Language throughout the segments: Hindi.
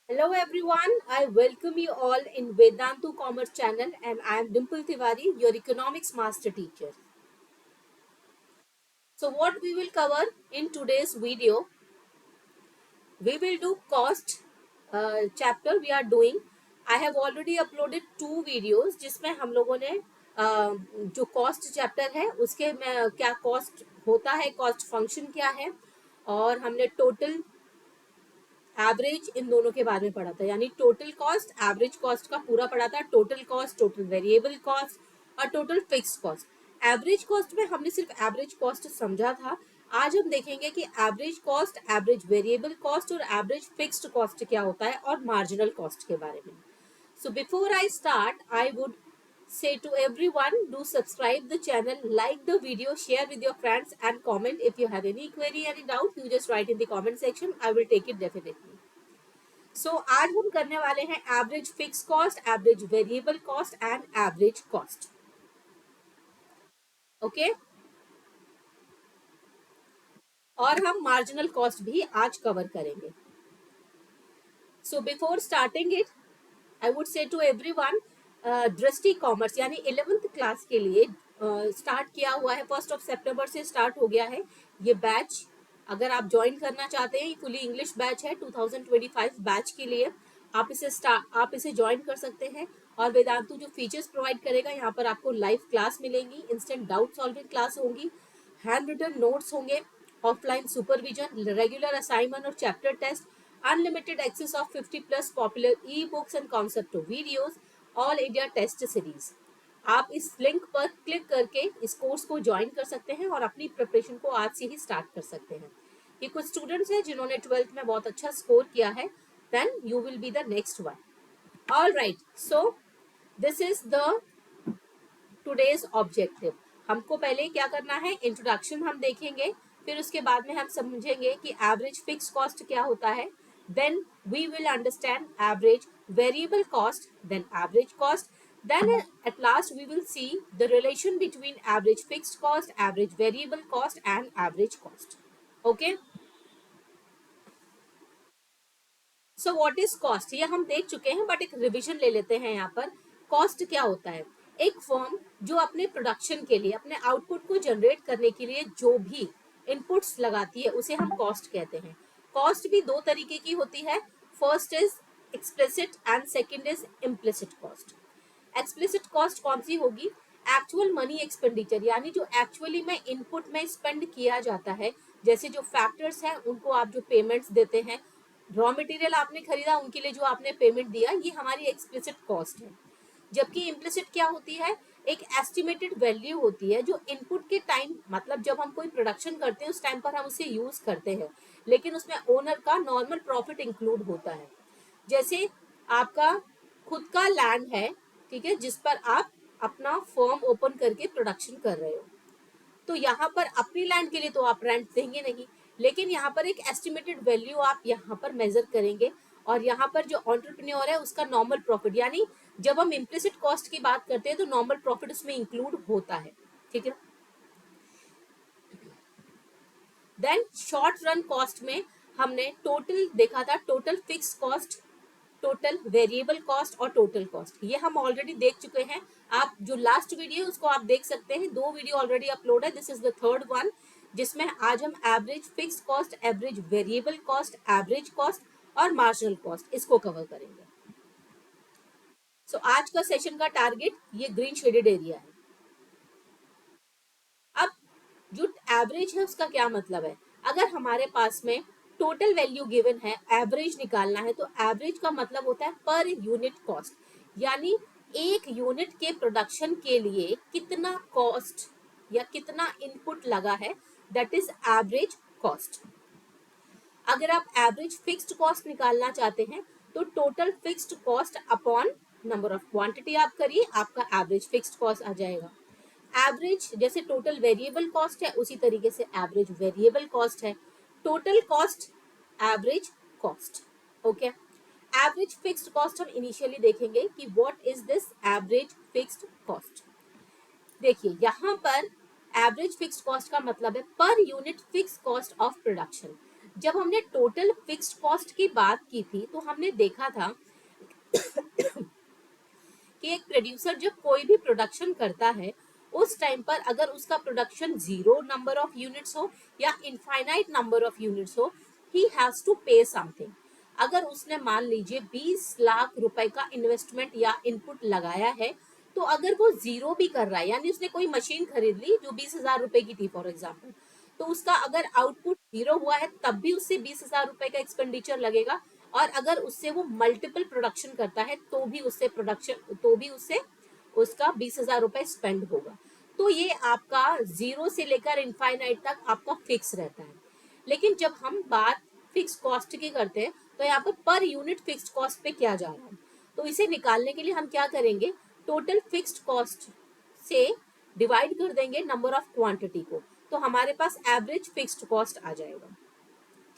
Hello everyone, I welcome you all in Vedantu Commerce channel and I am Dimple Tiwari, your economics master teacher. So what we will cover in today's video, we will do cost chapter we are doing. I have already uploaded 2 videos जिसमें हम लोगों ने जो कॉस्ट चैप्टर है उसके में क्या कॉस्ट होता है, कॉस्ट फंक्शन क्या है और हमने टोटल एवरेज इन दोनों के बारे में पढ़ा था, यानी टोटल कॉस्ट एवरेज कॉस्ट का पूरा पढ़ा था। Total cost, total variable cost और total fix cost. Average cost में हमने सिर्फ एवरेज कॉस्ट समझा था। आज हम देखेंगे कि average cost, average variable cost और एवरेज फिक्स्ड कॉस्ट क्या होता है और मार्जिनल कॉस्ट के बारे में। So before I start, I would say to everyone, do subscribe the channel, like the video, share with your friends and comment. If you have any query, any doubt, you just write in the comment section. I will take it definitely. So आज हम करने वाले हैं average fix cost, average variable cost and average cost. Okay, और हम मार्जिनल कॉस्ट भी आज कवर करेंगे। So before starting it, I would say to everyone, Drishti commerce यानी 11th क्लास के लिए स्टार्ट किया हुआ है। 1 सितंबर से स्टार्ट हो गया है ये बैच। अगर आप ज्वाइन करना चाहते हैं, फुली इंग्लिश बैच है 2025 बैच के लिए, आप इसे ज्वाइन कर सकते हैं। और वेदांतु जो फीचर्स प्रोवाइड करेगा, यहाँ पर आपको लाइव क्लास मिलेंगी, इंस्टेंट डाउट सॉल्विंग क्लास होंगी, हैंड रिटन नोट्स होंगे, ऑफलाइन सुपरविजन, रेगुलर असाइनमेंट और chapter test, unlimited access of 50 plus popular e-books and concept videos, all India test series। आप इस लिंक पर क्लिक करके इस कोर्स को ज्वाइन कर सकते हैं और अपनी प्रिपरेशन को आज से ही स्टार्ट कर सकते हैं। ये कुछ स्टूडेंट्स हैं जिन्होंने 12th में बहुत अच्छा स्कोर किया है, then you will be the next one. All right, so this is the today's objective. हमको पहले क्या करना है, इंट्रोडक्शन हम देखेंगे, फिर उसके बाद में हम समझेंगे कि एवरेज फिक्स कॉस्ट क्या होता है, then we will understand average variable cost, then average cost, then at last we will see the relation between average fixed cost, average variable cost and average cost. Okay, so what is cost, ये हम देख चुके हैं बट एक रिवीजन ले लेते हैं। यहाँ पर कॉस्ट क्या होता है, एक फर्म जो अपने प्रोडक्शन के लिए, अपने आउटपुट को जनरेट करने के लिए जो भी इनपुट्स लगाती है उसे हम कॉस्ट कहते हैं। कॉस्ट भी दो तरीके की होती है, first is explicit and second is implicit cost. Explicit cost कौन सी होगी, एक्चुअल मनी एक्सपेंडिचर, यानी जो एक्चुअली में इनपुट में स्पेंड किया जाता है, जैसे जो फैक्टर्स हैं उनको आप जो पेमेंट्स देते हैं, रॉ मटेरियल आपने खरीदा उनके लिए जो आपने पेमेंट दिया, ये हमारी एक्सप्लिसिट कॉस्ट है। जबकि इम्प्लिसिट क्या होती है, एक एस्टिमेटेड वैल्यू होती है जो इनपुट के टाइम, मतलब जब हम कोई प्रोडक्शन करते हैं उस टाइम पर हम उसे यूज करते हैं, लेकिन उसमें ओनर का नॉर्मल प्रॉफिट इंक्लूड होता है। जैसे आपका खुद का लैंड है, ठीक है, जिस पर आप अपना फर्म ओपन करके प्रोडक्शन कर रहे हो, तो यहाँ पर अपनी लैंड के लिए तो आप रेंट देंगे नहीं, लेकिन यहाँ पर एक एस्टिमेटेड वैल्यू आप यहाँ पर मेजर करेंगे और यहाँ पर जो एंटरप्रेन्योर है उसका नॉर्मल प्रॉफिट, यानी जब हम इम्प्लिसिट कॉस्ट की बात करते हैं तो नॉर्मल प्रॉफिट उसमें इंक्लूड होता है, ठीक है। देन शॉर्ट रन कॉस्ट में हमने टोटल देखा था, total fix cost, total variable cost और टोटल कॉस्ट, ये हम ऑलरेडी देख चुके हैं। आप जो लास्ट वीडियो उसको आप देख सकते हैं, 2 वीडियो ऑलरेडी अपलोड है, this is the third one, जिसमें आज हम average fix cost, average variable cost, average cost और मार्जिनल कॉस्ट इसको कवर करेंगे। सो आज का सेशन का टारगेट ये ग्रीन शेडेड एरिया है। अब जो एवरेज है उसका क्या मतलब है, अगर हमारे पास में टोटल वैल्यू गिवन है, एवरेज निकालना है, तो एवरेज का मतलब होता है पर यूनिट कॉस्ट, यानी एक यूनिट के प्रोडक्शन के लिए कितना कॉस्ट या कितना इनपुट लगा है, दैट इज एवरेज कॉस्ट। अगर आप एवरेज फिक्स्ड कॉस्ट निकालना चाहते हैं तो total fixed cost upon number of quantity आप करिए, आपका एवरेज फिक्स्ड कॉस्ट आ जाएगा। एवरेज जैसे टोटल वेरिएबल कॉस्ट है, उसी तरीके से एवरेज वेरिएबल कॉस्ट है, total cost average cost. Okay, average fixed cost हम इनिशियली देखेंगे कि what is this average fixed cost. देखिए यहाँ पर एवरेज फिक्स्ड कॉस्ट का मतलब है per unit fix cost of production, जब हमने टोटल फिक्स्ड कॉस्ट की बात की थी तो हमने देखा था कि एक प्रोड्यूसर जब कोई भी प्रोडक्शन करता है उस टाइम पर अगर उसका प्रोडक्शन 0 नंबर ऑफ यूनिट्स हो या इनफाइनाइट नंबर ऑफ यूनिट्स हो, ही हैज टू पे समथिंग। अगर उसने मान लीजिए 20 लाख रुपए का इन्वेस्टमेंट या इनपुट लगाया है, तो अगर वो जीरो भी कर रहा है, यानी उसने कोई मशीन खरीद ली जो 20,000 रुपए की थी फॉर एग्जाम्पल, तो उसका अगर आउटपुट जीरो हुआ है तब भी उससे 20,000 रुपए का एक्सपेंडिचर लगेगा। और अगर उससे वो मल्टीपल प्रोडक्शन करता है तो भी उससे उसका 20,000 रुपए स्पेंड होगा। तो ये आपका जीरो से लेकर इनफाइनाइट तक आपका फिक्स रहता है। लेकिन जब हम बात फिक्स कॉस्ट की करते हैं तो यहाँ पर यूनिट फिक्स कॉस्ट पे क्या जा रहा है, तो इसे निकालने के लिए हम क्या करेंगे, टोटल फिक्स्ड कॉस्ट से डिवाइड कर देंगे नंबर ऑफ क्वांटिटी को, तो हमारे पास एवरेज फिक्स्ड कॉस्ट आ जाएगा।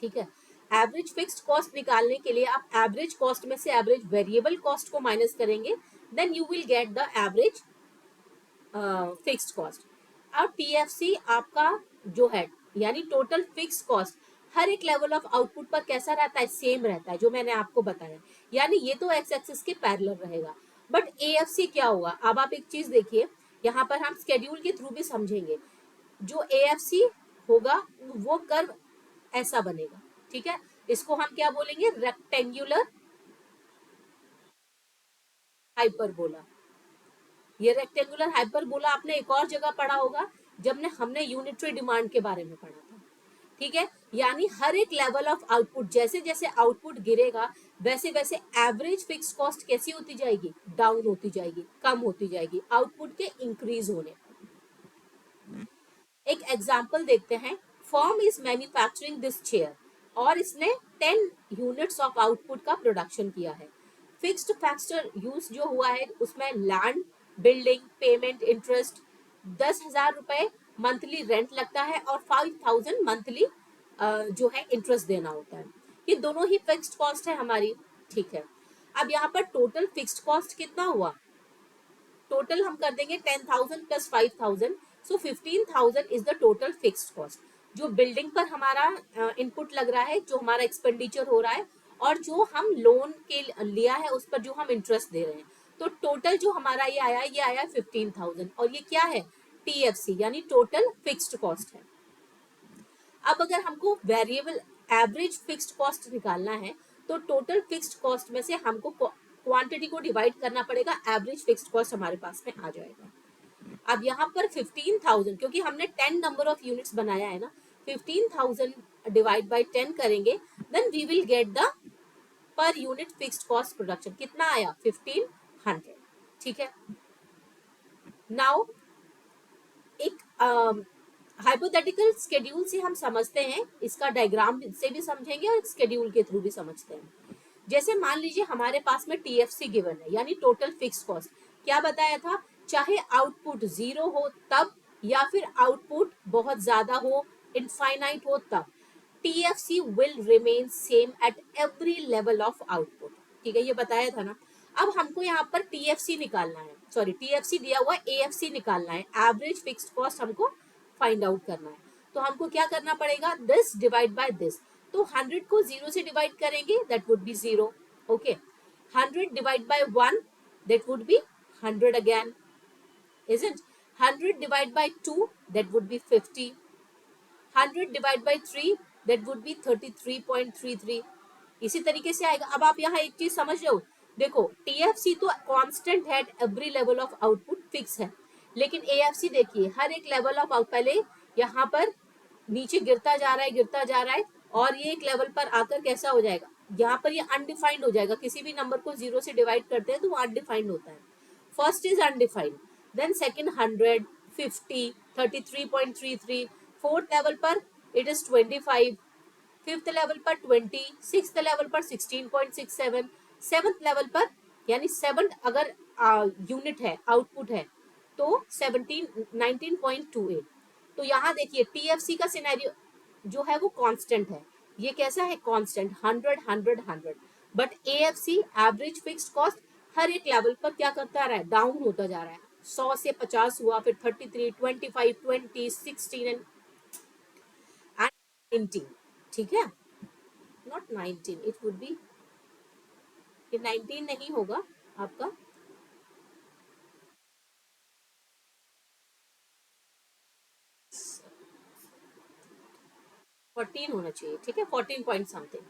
ठीक है, एवरेज फिक्स्ड कॉस्ट निकालने के लिए आप एवरेज कॉस्ट में से एवरेज वेरिएबल कॉस्ट को माइनस करेंगे, then you will get the average fixed cost. अब टीएफसी आपका जो है यानी टोटल फिक्स्ड कॉस्ट हर एक लेवल ऑफ आउटपुट पर कैसा रहता है, सेम रहता है, जो मैंने आपको बताया, यानी ये तो एक्स एक्सिस के पैरेलल रहेगा। बट एएफसी क्या होगा, अब आप एक चीज देखिए, यहाँ पर हम स्केड्यूल के थ्रू भी समझेंगे। जो एएफसी होगा वो कर्व ऐसा बनेगा। ठीक है, इसको हम क्या बोलेंगे, रेक्टेंगुलर हाइपरबोला। ये रेक्टेंगुलर हाइपरबोला आपने एक और जगह पढ़ा होगा जब ने हमने यूनिटरी डिमांड के बारे में पढ़ा था। ठीक है, यानी हर एक लेवल ऑफ आउटपुट, जैसे जैसे आउटपुट गिरेगा वैसे वैसे एवरेज फिक्स कॉस्ट कैसी होती जाएगी, डाउन होती जाएगी, कम होती जाएगी आउटपुट के इंक्रीज होने। एक एग्जाम्पल देखते हैं, firm is manufacturing this chair और इसने 10 यूनिट्स ऑफ आउटपुट का प्रोडक्शन किया है। फिक्स्ड फैक्टर यूज जो हुआ है उसमें लैंड, बिल्डिंग, पेमेंट, इंटरेस्ट, 10,000 रुपए मंथली रेंट लगता है और 5,000 मंथली जो है इंटरेस्ट देना होता है। ये दोनों ही फिक्स्ड कॉस्ट है हमारी। ठीक है, अब यहाँ पर टोटल फिक्स्ड कॉस्ट कितना हुआ, टोटल हम कर देंगे 10,000 plus 5,000, so 15,000 is the total fixed cost. जो बिल्डिंग पर हमारा इनपुट लग रहा है, जो हमारा एक्सपेंडिचर हो रहा है, और जो हम लोन के लिया है उस पर जो हम इंटरेस्ट दे रहे हैं, तो टोटल जो हमारा ये आया 15,000, और ये क्या है, टीएफसी यानी टोटल फिक्स्ड कॉस्ट है। अब अगर हमको वेरिएबल एवरेज फिक्स्ड कॉस्ट निकालना है तो टोटल फिक्स्ड कॉस्ट में से हमको क्वांटिटी को डिवाइड करना पड़ेगा, एवरेज फिक्स्ड कॉस्ट हमारे पास में आ जाएगा। अब यहाँ पर 15,000, क्योंकि हमने 10 नंबर ऑफ यूनिट्स बनाया है ना, 15,000 डिवाइड बाय 10 करेंगे, then we will get the per unit fixed cost production. कितना आया, 1500। ठीक है, नाउ एक हाइपोथेटिकल स्केड्यूल से हम समझते हैं, इसका डायग्राम से भी समझेंगे और स्केड्यूल के थ्रू भी समझते हैं। जैसे मान लीजिए हमारे पास में टीएफसी गिवन है यानी टोटल फिक्स कॉस्ट, क्या बताया था, चाहे आउटपुट जीरो हो तब या फिर आउटपुट बहुत ज्यादा हो, इनफाइनाइट हो तब, TFC will remain same at every level of output. ठीक है, ये बताया था ना। अब हमको यहाँ पर टीएफसी निकालना है, सॉरी टीएफसी दिया हुआ एएफसी निकालना है, एवरेज फिक्स्ड कॉस्ट हमको फाइंड आउट करना है। तो हमको क्या करना पड़ेगा, दिस डिवाइड बाय दिस, तो 100 को 0 से डिवाइड करेंगे, that would be 0। Okay, 100 divide by 1, that would be 100 again, isn't 100 divided by 2, that would be 50, 100 divided by 3, that would be 33.33। इसी तरीके से आएगा। अब आप यहाँ एक चीज समझ रहे हो, देखो टीएफसी तो कांस्टेंट है, every level of output fix है, लेकिन एएफसी देखिए हर एक लेवल ऑफ आउट, पहले यहाँ पर नीचे गिरता जा रहा है, गिरता जा रहा है, और ये एक लेवल पर आकर कैसा हो जाएगा, यहाँ पर ये अनडिफाइंड हो जाएगा। किसी भी नंबर को 0 से डिवाइड करते हैं तो वो अनडिफाइंड होता है। First is undefined, then second 100, 50, 33.33, fourth level पर इट इज 25, फिफ्थ लेवल पर 20, सिक्स्थ लेवल पर 16.67, सेवंथ लेवल पर यानी सेवंथ अगर यूनिट है, आउटपुट है, तो 19.28। तो यहाँ देखिए टीएफसी का सिनेरियो जो है वो कांस्टेंट है, ये कैसा है, constant 100 100 100। But AFC average fixed cost हर एक लेवल पर क्या करता रहा है, डाउन होता जा रहा है। 100 से 50 हुआ, फिर 33, 25, 20, 16 एंड 19। ठीक है, नॉट 19, इट वुड बी, ये 19 नहीं होगा आपका, 14 होना चाहिए, ठीक है, 14 पॉइंट समथिंग,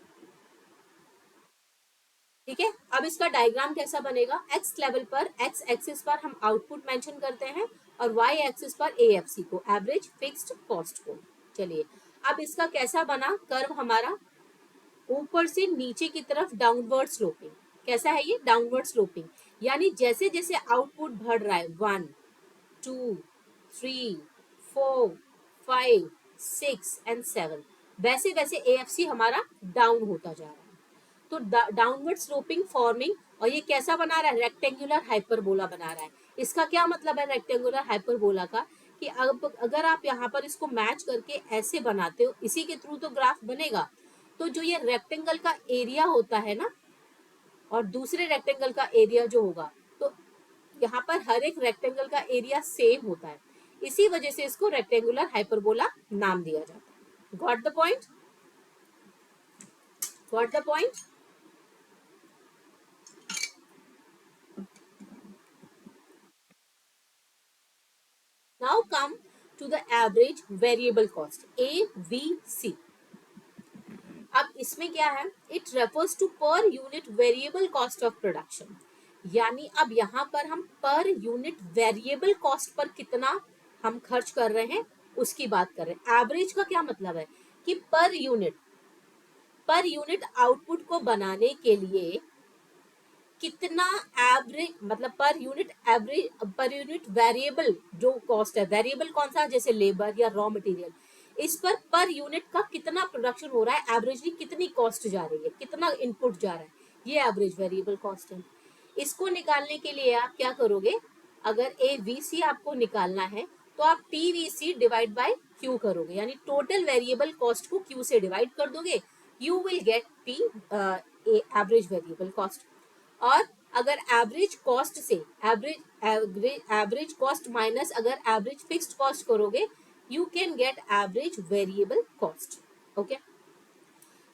ठीक है। अब इसका डायग्राम कैसा बनेगा, एक्स लेवल पर, एक्स एक्सिस पर हम आउटपुट मेंशन करते हैं और वाई एक्सिस पर एएफसी को, एवरेज फिक्स्ड कॉस्ट को। चलिए अब इसका कैसा बना कर्व हमारा, ऊपर से नीचे की तरफ डाउनवर्ड स्लोपिंग, कैसा है ये, डाउनवर्ड स्लोपिंग, यानी जैसे जैसे आउटपुट बढ़ रहा है 1 2 3 4 5 6 एंड 7, वैसे वैसे एएफसी हमारा डाउन होता जा रहा है। तो डाउनवर्ड स्लोपिंग फॉर्मिंग, और ये कैसा बना रहा है, रेक्टेंगुलर हाइपरबोला बना रहा है। इसका क्या मतलब है रेक्टेंगुलर हाइपरबोला का, कि अब अगर आप यहाँ पर इसको मैच करके ऐसे बनाते हो, इसी के थ्रू तो ग्राफ बनेगा, तो जो ये रेक्टेंगल का एरिया होता है ना, और दूसरे रेक्टेंगल का एरिया जो होगा, तो यहाँ पर हर एक रेक्टेंगल का एरिया सेम होता है, इसी वजह से इसको रेक्टेंगुलर हाइपरबोला नाम दिया जाता है। Got the point, got the point. Now come to the average variable cost, AVC. अब इसमें क्या है, it refers to per unit variable cost of production, यानी अब यहाँ पर हम पर यूनिट वेरिएबल कॉस्ट पर कितना हम खर्च कर रहे हैं उसकी बात कर रहे हैं। एवरेज का क्या मतलब है कि पर यूनिट आउटपुट को बनाने के लिए कितना एवरेज, मतलब पर यूनिट एवरेज, पर यूनिट वेरिएबल जो कॉस्ट है, वेरिएबल कौन सा, जैसे लेबर या रॉ मटेरियल, इस पर यूनिट का कितना प्रोडक्शन हो रहा है, एवरेजली कितनी कॉस्ट जा रही है, कितना इनपुट जा रहा है, ये एवरेज वेरिएबल कॉस्ट है। इसको निकालने के लिए आप क्या करोगे, अगर एवीसी आपको निकालना है तो आप टीवीसी डिवाइड बाय क्यू करोगे, यानी टोटल वेरिएबल कॉस्ट को क्यू से डिवाइड कर दोगे, you will gate T average variable cost. और अगर एवरेज कॉस्ट से एवरेज कॉस्ट माइनस अगर एवरेज फिक्स्ड कॉस्ट करोगे, you can get average variable cost. Okay,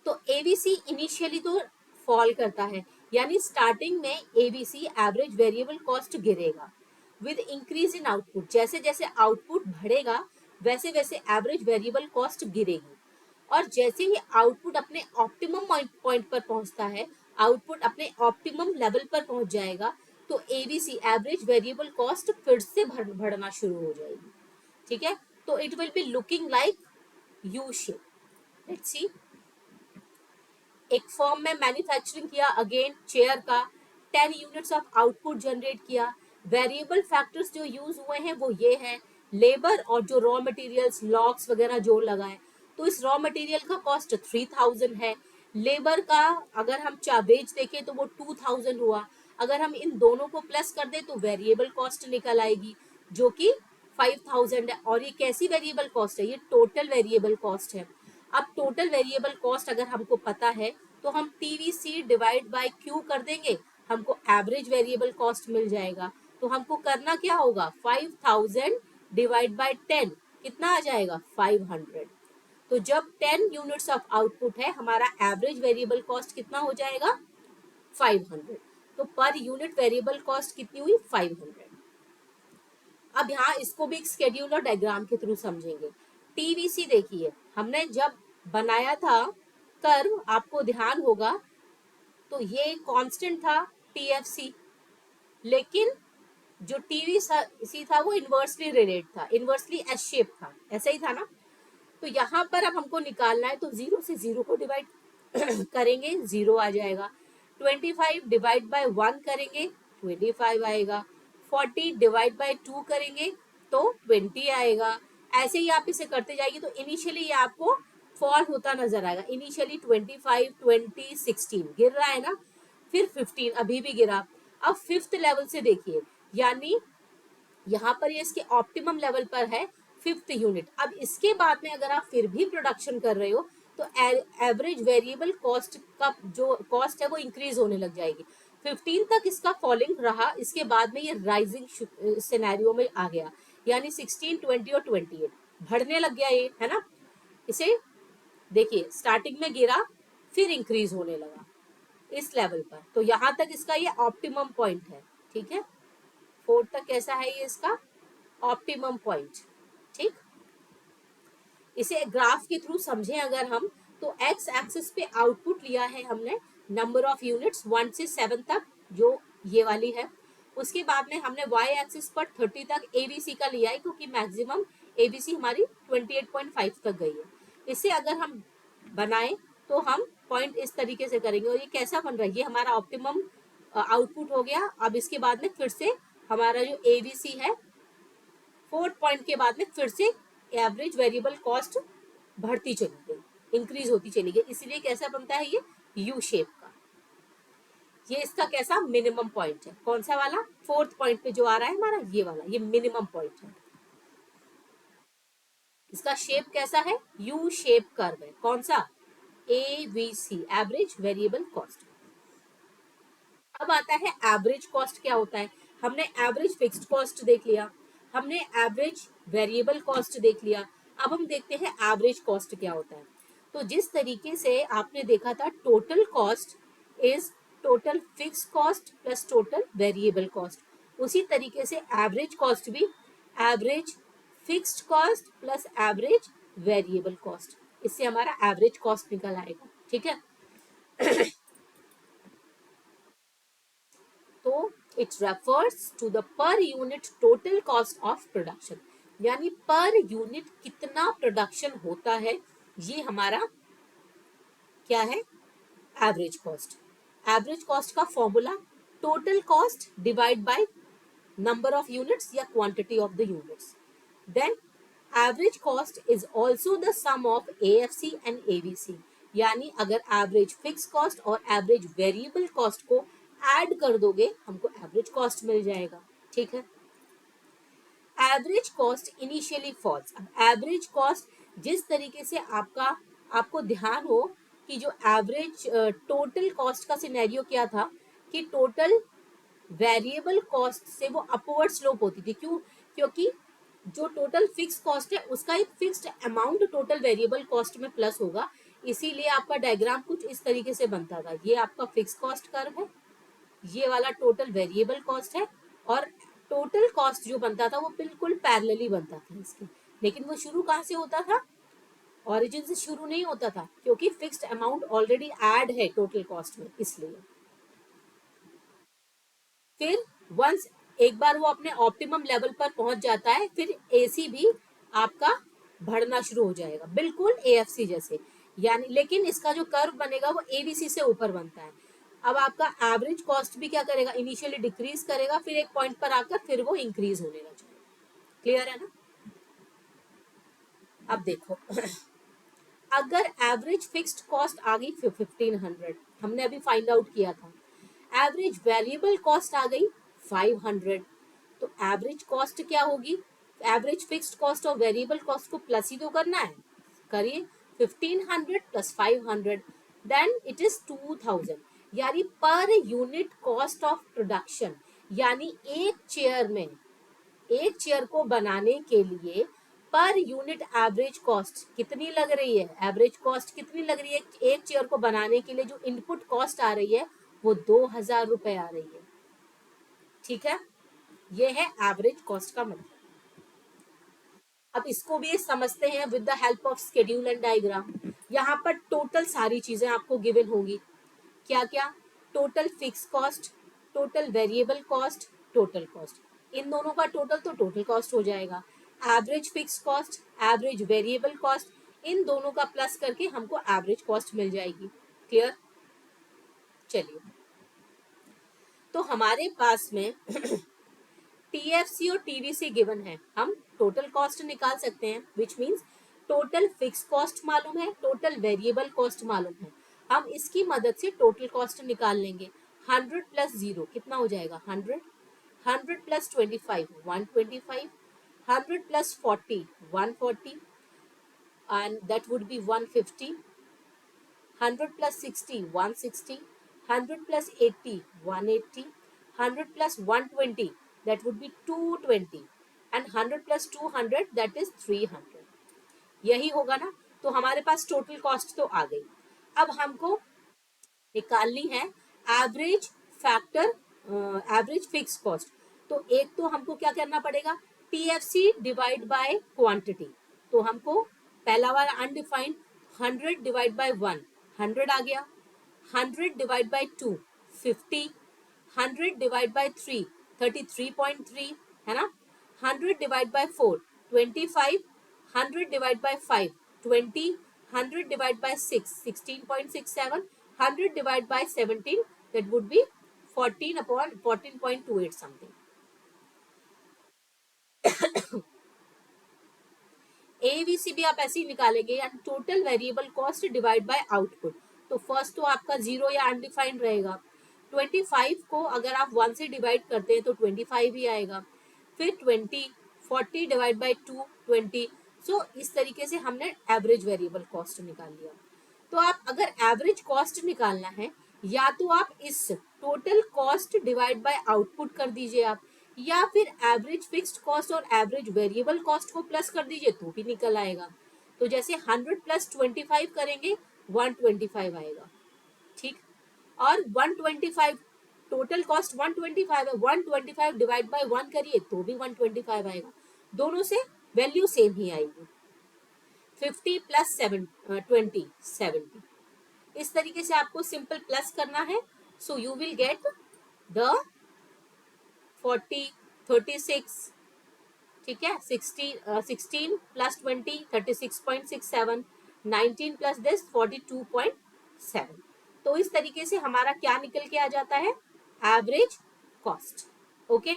तो एवीसी इनिशियली तो फॉल करता है, यानी स्टार्टिंग में एवीसी एवरेज वेरिएबल कॉस्ट गिरेगा विद इंक्रीज इन आउटपुट, जैसे जैसे आउटपुट बढ़ेगा वैसे वैसे एवरेज वेरिएबल कॉस्ट गिरेगी, और जैसे ही आउटपुट अपने ऑप्टिमम पॉइंट पर पहुंचता है, आउटपुट अपने ऑप्टिमम लेवल पर पहुंच जाएगा, तो एवीसी एवरेज वेरिएबल कॉस्ट फिर से बढ़ना शुरू हो जाएगी, ठीक है। तो it will be looking like U shape. Let's see, एक फर्म में मैन्युफैक्चरिंग किया, अगेन चेयर का 10 यूनिट्स ऑफ आउटपुट जनरेट किया, वेरिएबल फैक्टर्स जो यूज हुए हैं वो ये है, लेबर और जो रॉ मटेरियल्स लॉक्स वगैरह जो लगाए, तो इस रॉ मटेरियल का कॉस्ट 3000 है, लेबर का अगर हम वेज देखें तो वो 2000 हुआ, अगर हम इन दोनों को प्लस कर दे तो वेरिएबल कॉस्ट निकल आएगी जो कि 5000 है। और ये कैसी वेरिएबल कॉस्ट है, ये टोटल वेरिएबल कॉस्ट है। अब टोटल वेरिएबल कॉस्ट अगर हमको पता है तो हम टीवीसी डिवाइड बाय क्यू कर देंगे, हमको एवरेज वेरिएबल कॉस्ट मिल जाएगा। तो हमको करना क्या होगा, 5000 डिवाइड बाय 10 कितना आ जाएगा, 500। तो जब 10 यूनिट्स ऑफ आउटपुट है, हमारा एवरेज वेरिएबल कॉस्ट कितना हो जाएगा, 500। तो पर यूनिट वेरिएबल कॉस्ट कितनी हुई, 500। अब यहाँ इसको भी एक स्केड्यूलर डायग्राम के थ्रू समझेंगे। टीवीसी देखिए, हमने जब बनाया था कर्व, आपको ध्यान होगा, तो ये कांस्टेंट था टीएफसी, लेकिन जो टीवीसी था वो इनवर्सली रिलेट था, इनवर्सली एस शेप था, ऐसा ही था ना। तो यहाँ पर अब हमको निकालना है, तो जीरो से जीरो को डिवाइड करेंगे, जीरो आ जाएगा। 25 डिवाइड बाय 1 करेंगे, 25 आएगा। 40 डिवाइड बाय 2 करेंगे तो 20 आएगा। ऐसे ही आप इसे करते जाइए, तो इनिशियली ये आपको फॉल होता नजर आएगा। इनिशियली 25, 20, 16 गिर रहा है ना, फिर 15 अभी भी गिरा। अब फिफ्थ लेवल से देखिए, यानी यहाँ पर ये इसके ऑप्टिमम लेवल पर है, फिफ्थ यूनिट। अब इसके बाद में अगर आप फिर भी प्रोडक्शन कर रहे हो, तो एवरेज वेरिएबल कॉस्ट का जो कॉस्ट है वो इंक्रीज होने लग जाएगी। 15 तक इसका फॉलिंग रहा, इसके बाद में ये राइजिंग सिनेरियो में आ गया, यानी 16, 20 और 28 बढ़ने लग गया ये, है ना। इसे देखिए, स्टार्टिंग में गिरा, फिर इंक्रीज होने लगा इस लेवल पर। तो यहां तक इसका ये ऑप्टिमम पॉइंट है, ठीक है। 4 तक कैसा है ये इसका ऑप्टिमम पॉइंट, ठीक। इसे ग्राफ के थ्रू समझें अगर हम, तो एक्स एक्सिस पे आउटपुट लिया है हमने नंबर ऑफ यूनिट्स 1 से 7 तक, जो ये वाली है। उसके बाद में हमने वाई एक्सिस पर 30 तक एबीसी का लिया है, क्योंकि मैक्सिमम एबीसी हमारी 28.5 तक गई है। इसे अगर हम बनाएं तो हम पॉइंट इस तरीके से करेंगे, और ये कैसा बन रहा है, ये हमारा ऑप्टिमम आउटपुट हो गया। अब इसके बाद में फिर से हमारा जो एबीसी है, 4 पॉइंट के बाद में फिर से एवरेज वेरिएबल कॉस्ट बढ़ती चली गई, इंक्रीज होती चली गई, इसलिए कैसा बनता है ये यू शेप का। ये इसका कैसा मिनिमम पॉइंट है, कौन सा वाला 4th पॉइंट पे जो आ रहा है हमारा, ये वाला, ये मिनिमम पॉइंट है। इसका शेप कैसा है, यू शेप कर्व है, कौन सा एवीसी, एवरेज वेरिएबल कॉस्ट। अब आता है एवरेज कॉस्ट क्या होता है। हमने एवरेज फिक्स्ड कॉस्ट देख लिया, हमने एवरेज वेरिएबल कॉस्ट देख लिया। अब हम देखते हैं एवरेज कॉस्ट क्या होता है। तो जिस तरीके से आपने देखा था total cost is total fix cost plus total variable cost, उसी तरीके से एवरेज कॉस्ट भी average fixed cost plus average variable cost, इससे हमारा एवरेज कॉस्ट निकल आएगा, ठीक है। तो it refers to the per unit total cost of production, यानी पर यूनिट कितना प्रोडक्शन होता है, ये हमारा क्या है एवरेज कॉस्ट। एवरेज कॉस्ट का formula total cost divide by number of units या quantity of the units. Then average cost is also the sum of AFC and AVC, यानी अगर एवरेज फिक्स कॉस्ट और एवरेज वेरिएबल कॉस्ट को ऐड कर दोगे हमको एवरेज कॉस्ट मिल जाएगा, ठीक है। Average cost initially falls. अब एवरेज कॉस्ट जिस तरीके से आपको ध्यान हो कि जो एवरेज टोटल कॉस्ट का सिनेरियो क्या था कि टोटल वेरिएबल कॉस्ट से वो अपवर्ड स्लोप होती थी, क्यों, क्योंकि जो टोटल फिक्स कॉस्ट है उसका एक fixed amount total variable cost में प्लस होगा, इसीलिए आपका डायग्राम कुछ इस तरीके से बनता था। ये आपका फिक्स कॉस्ट कर्व है, ये वाला टोटल वेरिएबल कॉस्ट है, और टोटल कॉस्ट जो बनता था वो बिल्कुल पैरेलली बनता था इसके। लेकिन वो शुरू कहाँ से होता था, ओरिजिन से शुरू नहीं होता था, क्योंकि फिक्स्ड अमाउंट ऑलरेडी ऐड है टोटल कॉस्ट में, इसलिए। फिर वंस एक बार वो अपने ऑप्टिमम लेवल पर पहुंच जाता है, फिर एसी भी आपका बढ़ना शुरू हो जाएगा, बिल्कुल एएफसी जैसे, यानी लेकिन इसका जो कर्व बनेगा वो एबीसी से ऊपर बनता है। अब आपका एवरेज कॉस्ट भी क्या करेगा, इनिशियली डिक्रीज करेगा, फिर एक पॉइंट पर आकर फिर वो इंक्रीज होने लग जाएगा। क्लियर है ना। अब देखो अगर एवरेज फिक्स्ड कॉस्ट आ गई 1500, हमने अभी फाइंड आउट किया था, एवरेज वेरिएबल कॉस्ट आ गई 500, तो एवरेज कॉस्ट क्या होगी, एवरेज फिक्स्ड कॉस्ट और वेरिएबल कॉस्ट को प्लस ही तो करना है, करिए 1500 प्लस 500, देन इट इज 2000, यानी per unit cost of production, यानी एक चेयर को बनाने के लिए पर यूनिट एवरेज कॉस्ट कितनी लग रही है, एवरेज कॉस्ट कितनी लग रही है एक चेयर को बनाने के लिए, जो इनपुट कॉस्ट आ रही है वो 2000 रुपए आ रही है, ठीक है। ये है एवरेज कॉस्ट का मतलब। अब इसको भी समझते हैं with the help of schedule and diagram. यहाँ पर टोटल सारी चीजें आपको गिवन होंगी, क्या क्या, total fix cost, total variable cost, total cost, इन दोनों का टोटल तो टोटल कॉस्ट हो जाएगा, average fix cost, average variable cost, इन दोनों का प्लस करके हमको एवरेज कॉस्ट मिल जाएगी। क्लियर। चलिए, तो हमारे पास में टीएफसी और टीवीसी गिवन है, हम टोटल कॉस्ट निकाल सकते हैं, which means total fix cost मालूम है, टोटल वेरिएबल कॉस्ट मालूम है, हम इसकी मदद से टोटल कॉस्ट निकाल लेंगे। 100 प्लस 0 कितना हो जाएगा 100, 100 plus 25 125, 100 plus 40 140, and that would be 150, 100 plus 60 160, 100 plus 80 180, 100 plus 120 that would be 220, and 100 plus 200 that is 300। यही होगा ना। तो हमारे पास टोटल कॉस्ट तो आ गई। अब हमको निकालनी है average factor, average fix cost. तो एक तो हमको क्या करना पड़ेगा, टीएफसी डिवाइड बाय क्वांटिटी। तो हमको पहला वाला अनडिफाइंड 100 डिवाइड बाय 1 100 आ गया, 100 डिवाइड बाय 2 50, 100 डिवाइड बाय 3 33.3 है ना, 100 divide by 4 25, 100 divide by 5 20, 100 divide by 6 16.67, 100 divided by 17 that would be 14 upon 14.28 something. AVC भी आप ऐसे ही निकालेंगे, यानी total variable cost divide bye output. तो फर्स्ट तो आपका जीरो या अनडिफाइंड रहेगा, 25 को अगर आप 1 से डिवाइड करते हैं तो 25 ही आएगा, फिर 20, 40 डिवाइड बाय 2 20। सो इस तरीके से हमने एवरेज वेरिएबल कॉस्ट निकाल लिया। तो आप अगर एवरेज कॉस्ट निकालना है, या तो आप इस total cost divide bye output कर दीजिए आप, या फिर एवरेज फिक्स्ड कॉस्ट और एवरेज वेरिएबल कॉस्ट को प्लस कर दीजिए तो भी निकल आएगा। तो जैसे 100 प्लस 25 करेंगे 125 आएगा, ठीक। और 125 टोटल कॉस्ट 125 है, 125 डिवाइड बाय 1 करिए तो भी 125 आएगा, दोनों से वैल्यू सेम ही आएगी। 50 प्लस 20 70, इस तरीके से आपको सिंपल प्लस करना है। So you will get the 40 36, ठीक है, 16 प्लस 20 36.67, 19 प्लस दिस 42.7। तो इस तरीके से हमारा क्या निकल के आ जाता है, एवरेज कॉस्ट। ओके,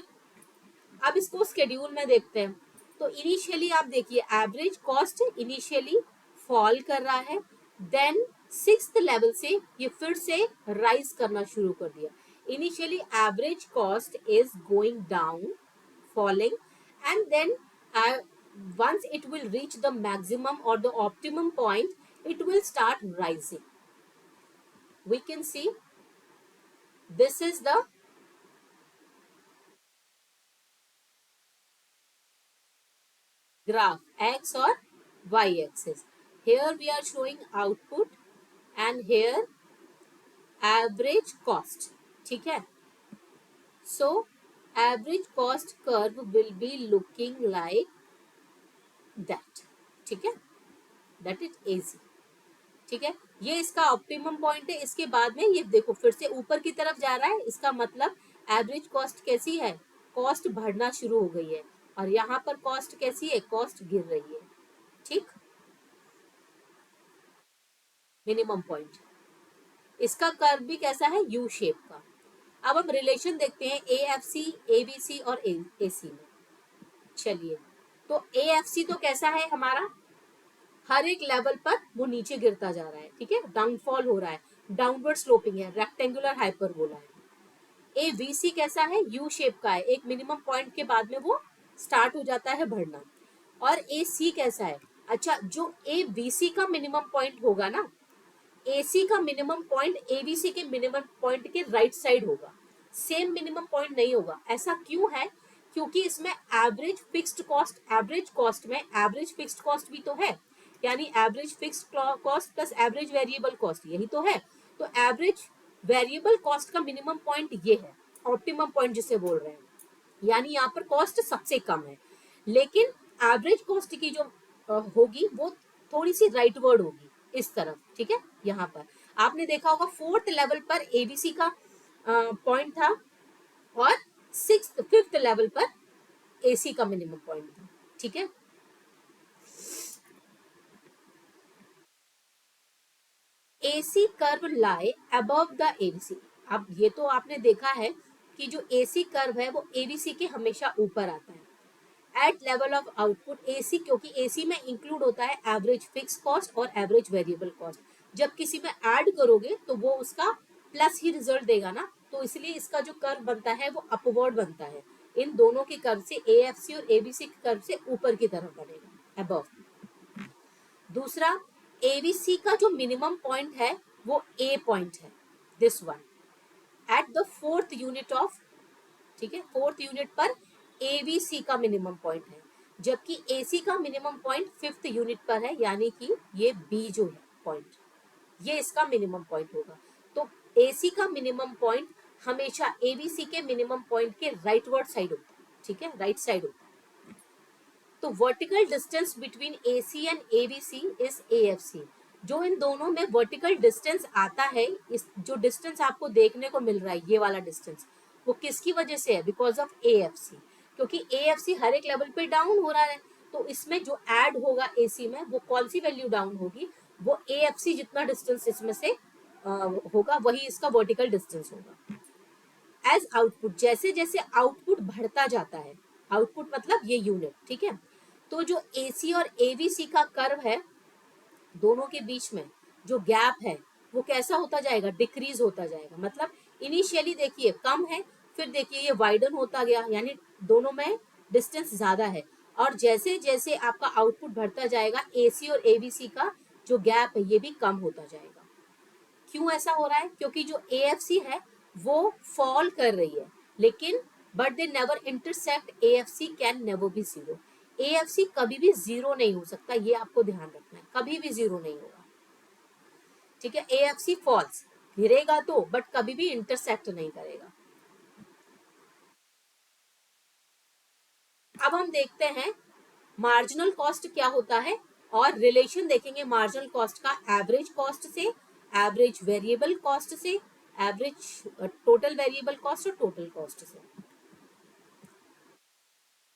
अब इसको स्केड्यूल में देखते हैं। तो इनिशियली आप देखिए एवरेज कॉस्ट इनिशियली फॉल कर रहा है, देन 6th लेवल से ये फिर से राइज करना शुरू कर दिया। Initially average cost is going down, falling, and then once it will reach the maximum or the optimum point, it will start rising. We can see this is the graph x or y axis. Here we are showing output and here average cost, ठीक है। So average cost curve will be looking like that, ठीक है, that is easy, ठीक है। ये इसका ऑप्टिमम पॉइंट है, इसके बाद में ये देखो फिर से ऊपर की तरफ जा रहा है, इसका मतलब एवरेज कॉस्ट कैसी है, कॉस्ट बढ़ना शुरू हो गई है, और यहाँ पर कॉस्ट कैसी है, कॉस्ट गिर रही है, ठीक। मिनिमम पॉइंट, इसका कर्व भी कैसा है, यू शेप का। अब हम रिलेशन देखते हैं एएफसी, एबीसी और एसी में। चलिए, तो एएफसी तो कैसा है हमारा, हर एक लेवल पर वो नीचे गिरता जा रहा है, ठीक है, डाउनफॉल हो रहा है, डाउनवर्ड स्लोपिंग है, रेक्टेंगुलर हाइपरबोला है। एवीसी कैसा है, यू शेप का है, एक मिनिमम पॉइंट के बाद में वो स्टार्ट हो जाता है बढ़ना। और एसी कैसा है, अच्छा जो एबीसी का मिनिमम पॉइंट होगा ना, एसी का मिनिमम पॉइंट एबीसी के मिनिमम पॉइंट के राइट साइड होगा, सेम मिनिमम पॉइंट नहीं होगा। ऐसा क्यों है, क्योंकि इसमें average fixed cost, average cost में एवरेज फिक्स्ड कॉस्ट भी तो है, यानी average fixed cost plus average variable cost, यही तो है। तो एवरेज वेरिएबल कॉस्ट का मिनिमम पॉइंट ये है, ऑप्टिमम पॉइंट जिसे बोल रहे हैं, यानी यहाँ पर कॉस्ट सबसे कम है। लेकिन एवरेज कॉस्ट की जो होगी वो थोड़ी सी राइटवर्ड होगी इस तरफ, ठीक है। यहाँ पर आपने देखा होगा 4th लेवल पर एबीसी का पॉइंट था, और 5th लेवल पर एसी का मिनिमम पॉइंट था, ठीक है। AC curve lie above the ABC. अब ये तो आपने देखा है कि जो एसी कर्व है वो एबीसी के हमेशा ऊपर आता है at level of output AC, क्योंकि एसी में इंक्लूड होता है एवरेज फिक्स कॉस्ट और एवरेज वेरिएबल कॉस्ट। जब किसी में ऐड करोगे तो वो उसका प्लस ही रिजल्ट देगा ना, तो इसलिए इसका जो कर्व बनता है वो अपवर्ड बनता है, इन दोनों के कर्व से, एएफसी और एबीसी के कर्व से ऊपर की तरफ बनेगा, अबव। दूसरा, एबीसी का जो मिनिमम पॉइंट है वो ए पॉइंट है, this one at the 4th unit of, ठीक है, 4th यूनिट पर एबीसी का मिनिमम पॉइंट है, जबकि एसी का मिनिमम पॉइंट 5th यूनिट पर है, यानी कि ये बी जो है पॉइंट, ये इसका मिनिमम पॉइंट होगा। तो AC का मिनिमम पॉइंट हमेशा ABC के मिनिमम पॉइंट के राइटवर्ड साइड होता है, ठीक है, राइट साइड होता है। तो vertical distance between AC and ABC is AFC। जो इन दोनों में वर्टिकल डिस्टेंस आता है, इस जो डिस्टेंस आपको देखने को मिल रहा है ये वाला डिस्टेंस, वो किसकी वजह से है? Because of AFC। क्योंकि AFC हर एक लेवल पे डाउन हो रहा है, तो इसमें जो ऐड होगा AC में वो कौन सी वैल्यू डाउन होगी? वो AFC जितना डिस्टेंस इसमें से होगा वही इसका वर्टिकल डिस्टेंस होगा। एज आउटपुट, जैसे जैसे आउटपुट बढ़ता जाता है, आउटपुट मतलब ये यूनिट, ठीक है, तो जो AC और ABC का कर्व है दोनों के बीच में जो गैप है वो कैसा होता जाएगा? डिक्रीज होता जाएगा। मतलब इनिशियली देखिए कम है, फिर देखिए ये वाइडन होता गया, यानी दोनों में डिस्टेंस ज्यादा है। और जैसे जैसे आपका आउटपुट बढ़ता जाएगा AC और ABC का जो गैप है ये भी कम होता जाएगा। क्यों ऐसा हो रहा है? क्योंकि जो AFC है वो फॉल कर रही है, लेकिन but they never intersect, AFC can never be zero. AFC कभी भी जीरो नहीं हो सकता, ये आपको ध्यान रखना है, कभी भी जीरो नहीं होगा, ठीक है। AFC फॉल्स, गिरेगा तो, बट कभी भी इंटरसेक्ट नहीं करेगा। अब हम देखते हैं मार्जिनल कॉस्ट क्या होता है, और रिलेशन देखेंगे मार्जिनल कॉस्ट का एवरेज कॉस्ट से, एवरेज वेरिएबल कॉस्ट से, एवरेज टोटल वेरिएबल कॉस्ट और टोटल कॉस्ट से।